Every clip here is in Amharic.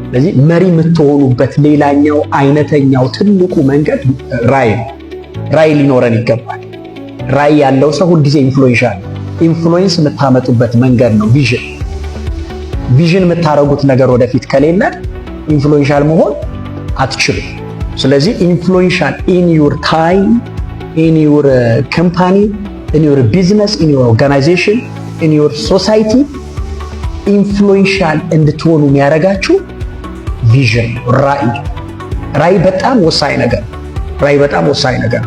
ስለዚህ መሪ የምትሆኑበት ሌላኛው አይነተኛው ትልቁ መንገድ ራዕይ ነው። ራዕይ ሊኖረን ይገባል። ራዕይ ያለው ሰው ሁልጊዜ ኢንፍሉዌንሻል ነው። ኢንፍሉዌንስ የምታመጡበት መንገድ ነው ቪዥን። ቪዥን የምታረጉት ነገር ወደፊት ከሌለ ኢንፍሉዌንሻል መሆን አትችሉም። ስለዚህ ኢንፍሉዌንሻል ኢን ዩር ታይም፣ ኢን ዩር ካምፓኒ፣ ኢን ዩር ቢዝነስ፣ ኢን ዩር ኦርጋናይዜሽን፣ ኢን ዩር ሶሳይቲ ኢንፍሉዌንሻል እንድትሆኑ የሚያደርጋችሁ ቪዥን፣ ራዕይ። ራዕይ በጣም ወሳኝ ነገር። ራዕይ በጣም ወሳኝ ነገር።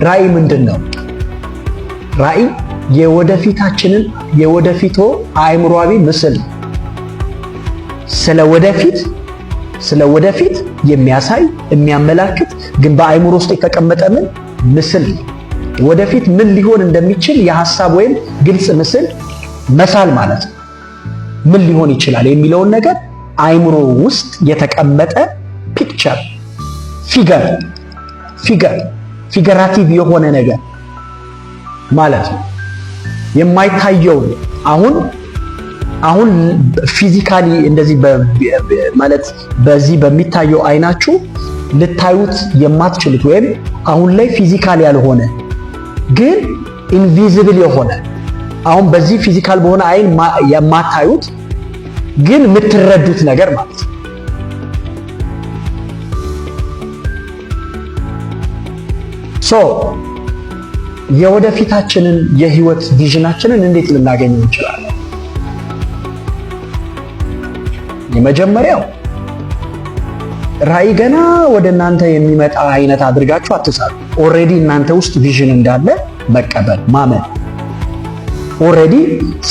ራዕይ ምንድን ነው? ራዕይ የወደፊታችንን የወደፊቶ አእምሯዊ ምስል ስለ ወደፊት የሚያሳይ የሚያመላክት ግን በአእምሮ ውስጥ የተቀመጠ ምን ምስል ወደፊት ምን ሊሆን እንደሚችል የሐሳብ ወይም ግልጽ ምስል መሳል ማለት ነው። ምን ሊሆን ይችላል የሚለውን ነገር አእምሮ ውስጥ የተቀመጠ ፒክቸር፣ ፊገራቲቭ የሆነ ነገር ማለት ነው። የማይታየው አሁን ፊዚካሊ እንደዚህ ማለት በዚህ በሚታየው አይናችሁ ልታዩት የማትችሉት ወይም አሁን ላይ ፊዚካል ያልሆነ ግን ኢንቪዚብል የሆነ አሁን በዚህ ፊዚካል በሆነ አይን የማታዩት ግን የምትረዱት ነገር ማለት ነው። የወደፊታችንን የህይወት ቪዥናችንን እንዴት ልናገኘው እንችላለን? የመጀመሪያው ራዕይ ገና ወደ እናንተ የሚመጣ አይነት አድርጋችሁ አትሳሉ። ኦልሬዲ እናንተ ውስጥ ቪዥን እንዳለ መቀበል ማመን። ኦልሬዲ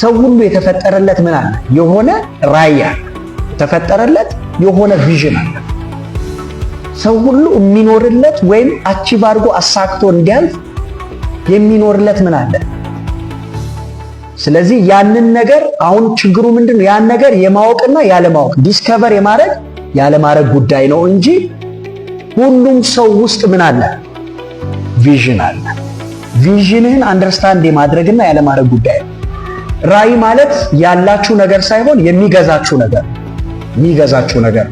ሰው ሁሉ የተፈጠረለት ምን አለ? የሆነ ራዕይ አለ። የተፈጠረለት የሆነ ቪዥን አለ። ሰው ሁሉ የሚኖርለት ወይም አቺቭ አድርጎ አሳክቶ እንዲያልፍ የሚኖርለት ምን አለ? ስለዚህ ያንን ነገር አሁን ችግሩ ምንድነው? ያን ነገር የማወቅና ያለማወቅ ዲስከቨር የማድረግ ያለማድረግ ጉዳይ ነው እንጂ ሁሉም ሰው ውስጥ ምን አለ? ቪዥን አለ። ቪዥንህን አንደርስታንድ የማድረግና ያለማድረግ ጉዳይ ነው። ራዕይ ማለት ያላችሁ ነገር ሳይሆን የሚገዛችሁ ነገር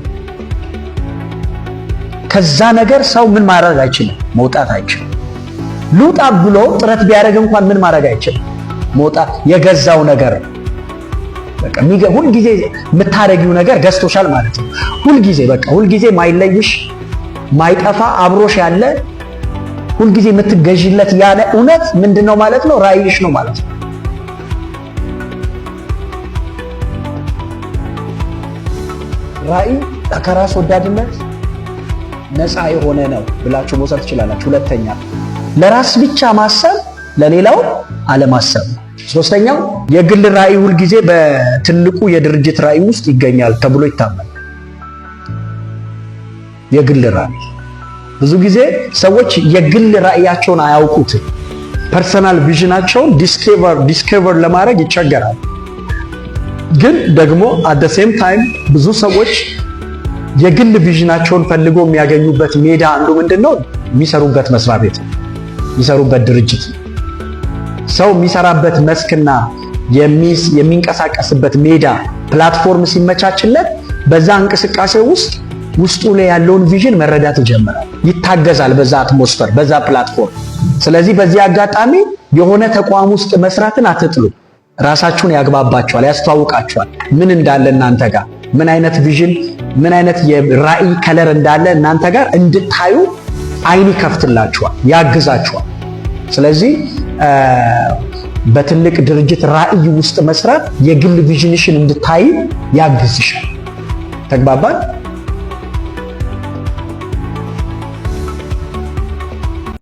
ከዛ ነገር ሰው ምን ማድረግ አይችልም፣ መውጣት አይችልም። ልውጣ ብሎ ጥረት ቢያደርግ እንኳን ምን ማድረግ አይችልም፣ መውጣት የገዛው ነገር ነው። በቃ ሁልጊዜ የምታረጊው ነገር ገዝቶሻል ማለት ነው። ሁልጊዜ ማይለይሽ ማይጠፋ አብሮሽ ያለ ሁልጊዜ የምትገዢለት ያለ እውነት ምንድነው ማለት ነው? ራዕይሽ ነው ማለት ነው። ራዕይ ከራስ ወዳድነት ነፃ የሆነ ነው ብላችሁ መውሰድ ትችላላችሁ። ሁለተኛ ለራስ ብቻ ማሰብ ለሌላው አለማሰብ። ሶስተኛው የግል ራዕይ ሁልጊዜ በትልቁ የድርጅት ራዕይ ውስጥ ይገኛል ተብሎ ይታመናል። የግል ራዕይ ብዙ ጊዜ ሰዎች የግል ራዕያቸውን አያውቁትም። ፐርሰናል ቪዥናቸውን ዲስከቨር ለማድረግ ይቸገራል። ግን ደግሞ አት ዘ ሴም ታይም ብዙ ሰዎች የግል ቪዥናቸውን ፈልጎ የሚያገኙበት ሜዳ አንዱ ምንድነው? የሚሰሩበት መስሪያ ቤት፣ የሚሰሩበት ድርጅት። ሰው የሚሰራበት መስክና የሚንቀሳቀስበት ሜዳ ፕላትፎርም ሲመቻችለት በዛ እንቅስቃሴ ውስጡ ላይ ያለውን ቪዥን መረዳት ይጀምራል። ይታገዛል በዛ አትሞስፈር፣ በዛ ፕላትፎርም። ስለዚህ በዚህ አጋጣሚ የሆነ ተቋም ውስጥ መስራትን አትጥሉ። ራሳችሁን ያግባባችኋል፣ ያስተዋውቃችኋል። ምን እንዳለ እናንተ ጋር ምን አይነት ቪዥን ምን አይነት የራዕይ ከለር እንዳለ እናንተ ጋር እንድታዩ አይን ይከፍትላችኋል፣ ያግዛችኋል። ስለዚህ በትልቅ ድርጅት ራዕይ ውስጥ መስራት የግል ቪዥንሽን እንድታይ ያግዝሻል። ተግባባን?